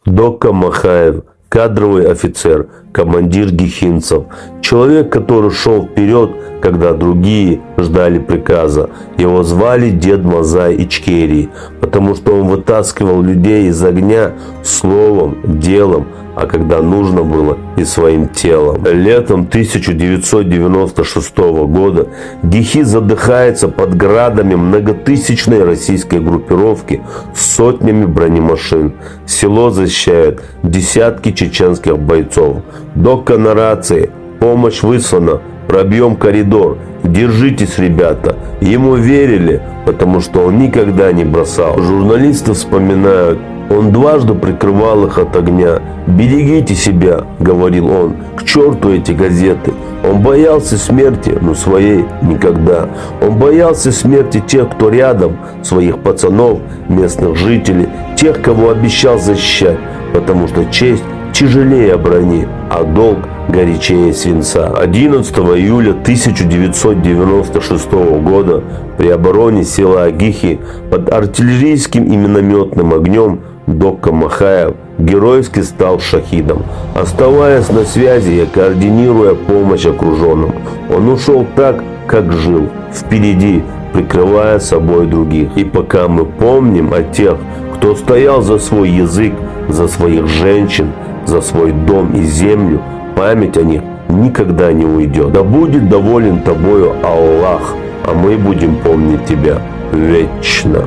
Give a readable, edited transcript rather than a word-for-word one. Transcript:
Докка Махаев, кадровый офицер, командир гихинцев, человек, который шел вперед, когда другие ждали приказа. Его звали Дед Мазай Ичкерий, потому что он вытаскивал людей из огня словом, делом, а когда нужно было, и своим телом. Летом 1996 года Гихи задыхается под градами многотысячной российской группировки с сотнями бронемашин. Село защищают десятки чеченских бойцов. Докка на рации. Помощь выслана. Пробьем коридор. Держитесь, ребята. Ему верили, потому что он никогда не бросал. Журналисты вспоминают, он дважды прикрывал их от огня. «Берегите себя», — говорил он, — «к черту эти газеты». Он боялся смерти, но своей никогда. Он боялся смерти тех, кто рядом, своих пацанов, местных жителей, тех, кого обещал защищать, потому что честь тяжелее брони, а долг горячее свинца. 11 июля 1996 года при обороне села Гихи под артиллерийским и минометным огнем Докка Махаев геройски стал шахидом. Оставаясь на связи и координируя помощь окруженным, он ушел так, как жил, впереди, прикрывая собой других. И пока мы помним о тех, кто стоял за свой язык, за своих женщин, за свой дом и землю, память о них никогда не уйдет. Да будет доволен тобою Аллах, а мы будем помнить тебя вечно.